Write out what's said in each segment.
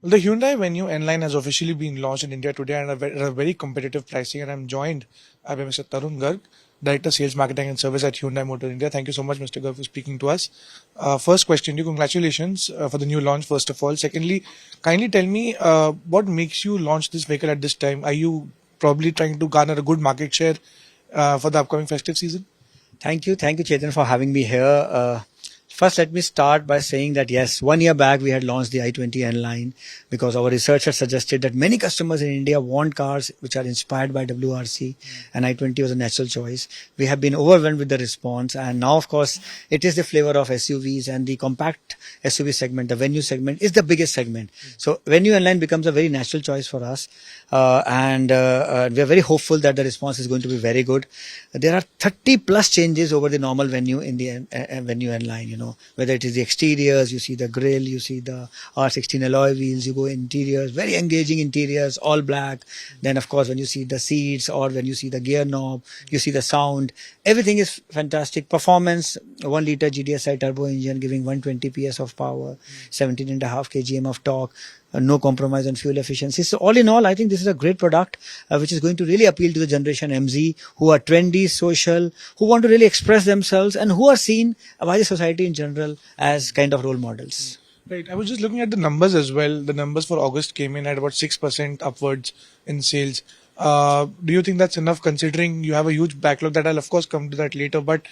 Well, the Hyundai Venue N line has officially been launched in India today and at a very competitive pricing. And I'm joined by Mr. Tarun Garg, Director Sales Marketing and Service at Hyundai Motor India. Thank you so much, Mr. Garg, for speaking to us. First question to you, congratulations for the new launch, first of all. Secondly, kindly tell me what makes you launch this vehicle at this time? Are you probably trying to garner a good market share for the upcoming festive season? Thank you, Chetan, for having me here. First, let me start by saying that yes, 1 year back we had launched the i20 N line because our research had suggested that many customers in India want cars which are inspired by WRC, and i20 was a natural choice. We have been overwhelmed with the response, and now, of course, it is the flavor of SUVs, and the compact SUV segment, the Venue segment, is the biggest segment. So, Venue N line becomes a very natural choice for us, and we are very hopeful that the response is going to be very good. There are 30 plus changes over the normal Venue in the Venue N line. Whether it is the exteriors, you see the grille, you see the R16 alloy wheels, you go interiors, very engaging interiors, all black. Then, of course, when you see the seats or when you see the gear knob, you see the sound, everything is fantastic. Performance, 1 liter GDSI turbo engine giving 120 PS of power, 17.5 kgm of torque. No compromise on fuel efficiency. So all in all, I think this is a great product which is going to really appeal to the generation MZ who are trendy, social, who want to really express themselves and who are seen by the society in general as kind of role models. Right. I was just looking at the numbers as well. The numbers for August came in at about 6% upwards in sales. Do you think that's enough considering you have a huge backlog that I'll of course come to that later, but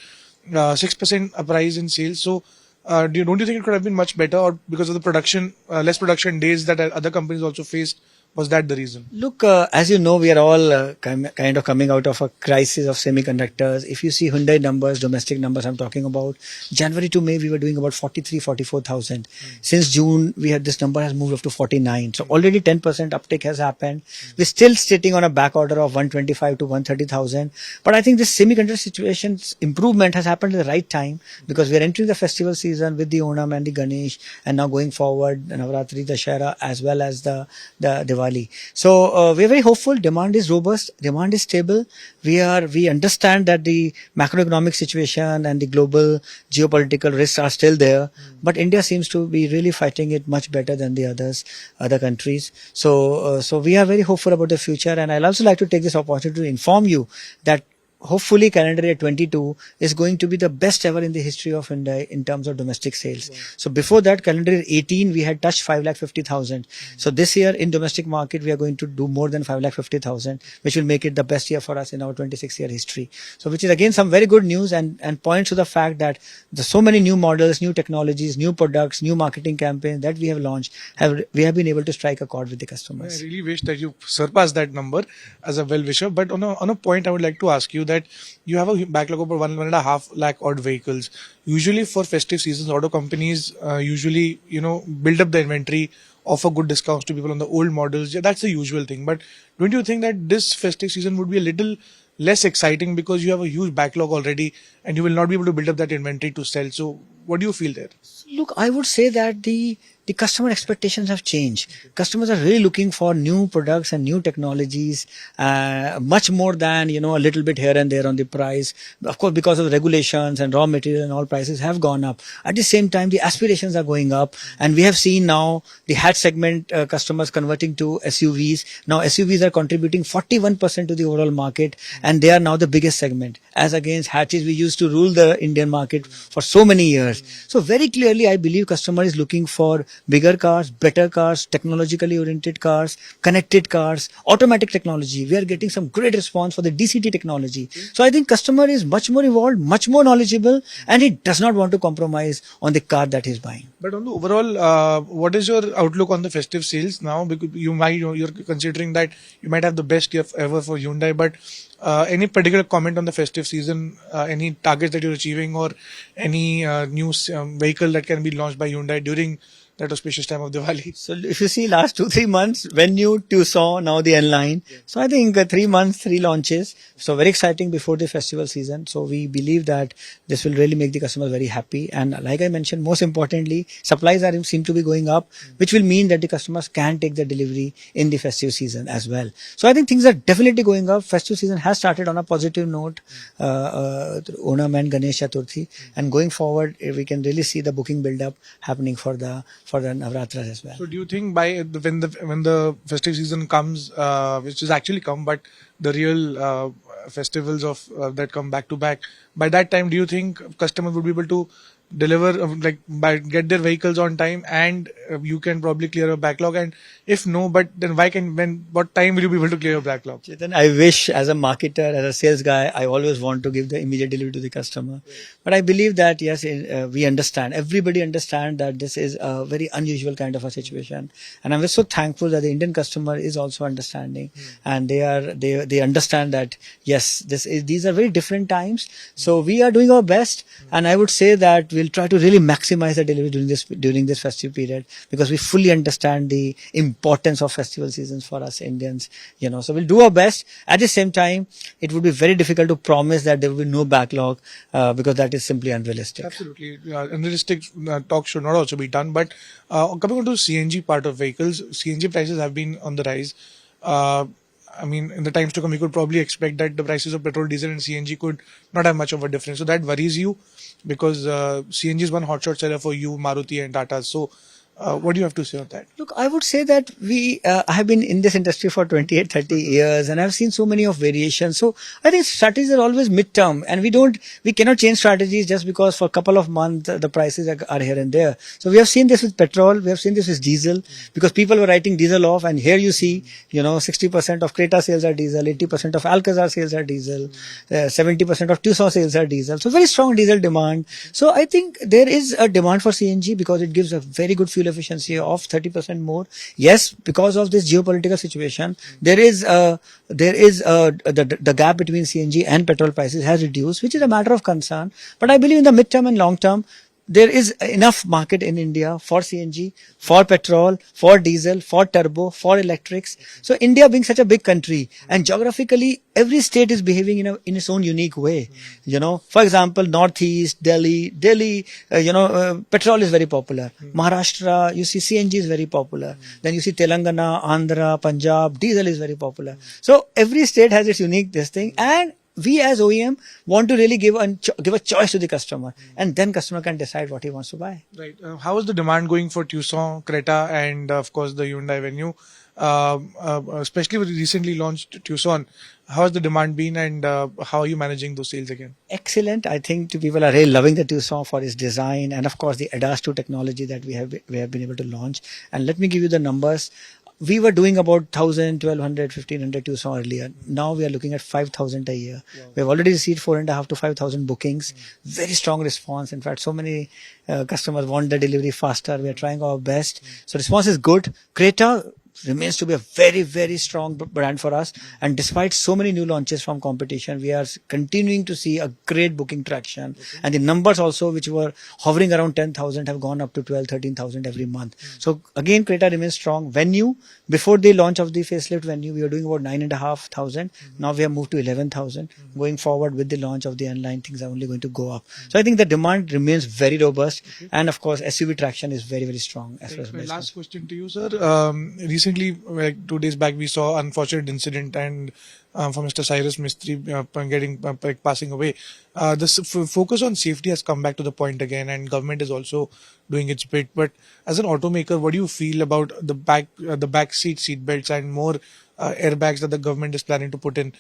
6% uprise in sales. So don't you think it could have been much better, or because of the production, less production days that other companies also faced, was that the reason? Look, as you know, we are all kind of coming out of a crisis of semiconductors. If you see Hyundai numbers, domestic numbers I'm talking about, January to May, we were doing about 44,000. Since June, this number has moved up to 49. So already 10% uptake has happened. We're still sitting on a back order of 125 to 130,000. But I think this semiconductor situation's improvement has happened at the right time because we are entering the festival season with the Onam and the Ganesh, and now going forward, the Navratri, Dashera, as well as the Diwali. So we are very hopeful. Demand is robust. Demand is stable. We understand that the macroeconomic situation and the global geopolitical risks are still there, but India seems to be really fighting it much better than the other countries. So we are very hopeful about the future, and I'll also like to take this opportunity to inform you that hopefully calendar year 22 is going to be the best ever in the history of Hyundai in terms of domestic sales. Wow. So before that, calendar year 18, we had touched 550,000. So this year in domestic market, we are going to do more than 550,000, which will make it the best year for us in our 26-year history. So which is again some very good news and points to the fact that there's so many new models, new technologies, new products, new marketing campaigns that we have launched. We have been able to strike a chord with the customers. I really wish that you surpass that number as a well-wisher. But on a point, I would like to ask you that you have a backlog of about 1.5 lakh odd vehicles. Usually for festive seasons, auto companies usually build up the inventory, offer good discounts to people on the old models. Yeah, that's the usual thing. But don't you think that this festive season would be a little less exciting because you have a huge backlog already and you will not be able to build up that inventory to sell? So what do you feel there? Look, I would say that the customer expectations have changed. Customers are really looking for new products and new technologies, much more than, a little bit here and there on the price. Of course, because of the regulations and raw material and all prices have gone up. At the same time, the aspirations are going up, and we have seen now the hatch segment customers converting to SUVs. Now SUVs are contributing 41% to the overall market, and they are now the biggest segment. As against hatches, we used to rule the Indian market for so many years. So very clearly, I believe customer is looking for bigger cars, better cars, technologically oriented cars, connected cars, automatic technology. We are getting some great response for the DCT technology. So I think customer is much more evolved, much more knowledgeable, and he does not want to compromise on the car that he's buying. But on the overall, what is your outlook on the festive sales now? Because you're considering that you might have the best year ever for Hyundai, but any particular comment on the festive season, any targets that you're achieving, or any new vehicle that can be launched by Hyundai during that auspicious time of Diwali? So if you see last 2-3 months, Venue, Tucson, now the N-Line. Yeah. So I think 3 months, 3 launches. So very exciting before the festival season. So we believe that this will really make the customers very happy. And like I mentioned, most importantly, supplies seem to be going up, which will mean that the customers can take the delivery in the festive season as well. So I think things are definitely going up. Festive season has started on a positive note, Onam and Ganesh Chaturthi. And going forward, we can really see the booking build up happening for the for the Navratras as well. So do you think when the festive season comes, which is actually come, but the real festivals of that come back to back, by that time, do you think customers would be able to deliver get their vehicles on time, and you can probably clear a backlog? And if no, but then what time will you be able to clear your backlog? Chetan, I wish as a marketer, as a sales guy, I always want to give the immediate delivery to the customer. But I believe that yes, we understand. Everybody understand that this is a very unusual kind of a situation, and I'm so thankful that the Indian customer is also understanding, and they understand that yes, these are very different times. So we are doing our best, and I would say that we'll try to really maximize the delivery during this festive period, because we fully understand the importance of festival seasons for us Indians. So we'll do our best. At the same time, it would be very difficult to promise that there will be no backlog, because that is simply unrealistic. Absolutely. Unrealistic talk should not also be done. But coming on to CNG part of vehicles, CNG prices have been on the rise. I mean, in the times to come, you could probably expect that the prices of petrol, diesel and CNG could not have much of a difference. So that worries you, because CNG is one hotshot seller for you, Maruti and Tata. So what do you have to say on that? Look, I would say that I have been in this industry for 28, 30 years, and I've seen so many of variations. So I think strategies are always midterm, and we cannot change strategies just because for a couple of months the prices are here and there. So we have seen this with petrol, we have seen this with diesel, because people were writing diesel off, and here you see, 60% of Creta sales are diesel, 80% of Alcazar sales are diesel, 70% of Tucson sales are diesel. So very strong diesel demand. So I think there is a demand for CNG because it gives a very good fuel efficiency of 30% more. Yes, because of this geopolitical situation, there is the gap between CNG and petrol prices has reduced, which is a matter of concern. But I believe in the midterm and long term, there is enough market in India for CNG, for petrol, for diesel, for turbo, for electrics. So India being such a big country, and geographically every state is behaving in its own unique way. For example, Northeast, Delhi, petrol is very popular. Maharashtra, you see CNG is very popular. Then you see Telangana, Andhra, Punjab, diesel is very popular. So every state has its unique thing, and we as OEM want to really give a choice to the customer, and then customer can decide what he wants to buy. Right. How is the demand going for Tucson, Creta, and of course the Hyundai Venue? Especially with recently launched Tucson, how has the demand been, and how are you managing those sales again? Excellent. I think people are really loving the Tucson for its design, and of course the ADAS 2 technology that we have been able to launch. And let me give you the numbers. We were doing about 1,000, 1,200, 1,500 Tucson earlier. Now we are looking at 5,000 a year. Wow. We have already received 4,500 to 5,000 bookings. Very strong response. In fact, so many customers want the delivery faster. We are trying our best. So response is good. Creta remains to be a very, very strong brand for us. And despite so many new launches from competition, we are continuing to see a great booking traction. Okay. And the numbers also, which were hovering around 10,000, have gone up to 12, 13,000 every month. So again, Creta remains strong. Venue, before the launch of the facelift Venue, we were doing about 9,500. Now we have moved to 11,000. Going forward with the launch of the N-Line, things are only going to go up. So I think the demand remains very robust. And of course, SUV traction is very, very strong. My last question to you, sir. Recently, like 2 days back, we saw unfortunate incident and for Mr. Cyrus Mistry passing away. The focus on safety has come back to the point again, and government is also doing its bit. But as an automaker, what do you feel about the back seat belts and more airbags that the government is planning to put in?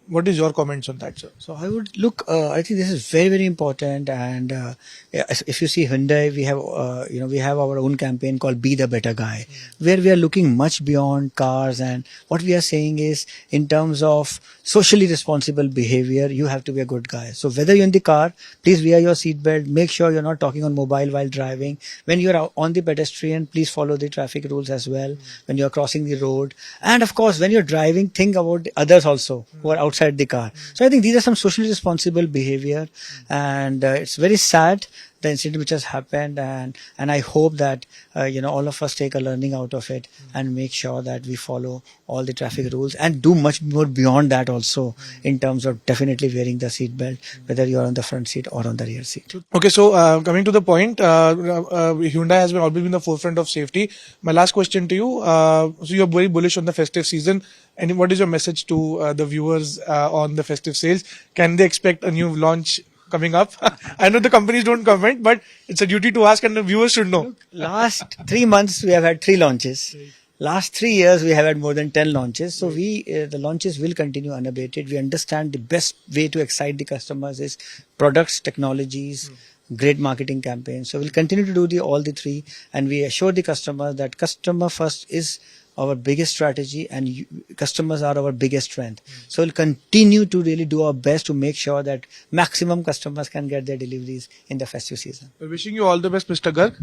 What is your comments on that, sir? So I would look. I think this is very, very important. And if you see Hyundai, we have our own campaign called "Be the Better Guy," where we are looking much beyond cars. And what we are saying is, in terms of socially responsible behavior, you have to be a good guy. So whether you're in the car, please wear your seatbelt. Make sure you're not talking on mobile while driving. When you're on the pedestrian, please follow the traffic rules as well. When you're crossing the road, and of course, when you're driving, think about the others also who are outside the car. So I think these are some socially responsible behavior, and it's very sad, the incident which has happened, and I hope that all of us take a learning out of it and make sure that we follow all the traffic rules and do much more beyond that also, in terms of definitely wearing the seat belt, whether you're on the front seat or on the rear seat. Okay, so coming to the point, Hyundai has always been the forefront of safety. My last question to you, so you're very bullish on the festive season, and what is your message to the viewers on the festive sales? Can they expect a new launch coming up? I know the companies don't comment, but it's a duty to ask and the viewers should know. Last 3 months we have had 3 launches. Last 3 years we have had more than 10 launches. So the launches will continue unabated. We understand the best way to excite the customers is products, technologies, great marketing campaigns. So we'll continue to do all the 3, and we assure the customer that customer first is our biggest strategy, and customers are our biggest strength. So we'll continue to really do our best to make sure that maximum customers can get their deliveries in the festive season. We're wishing you all the best, Mr. Garg.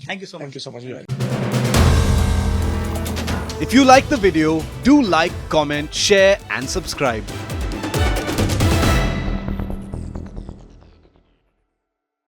Thank you so much. Thank you so much. If you like the video, do like, comment, share and subscribe.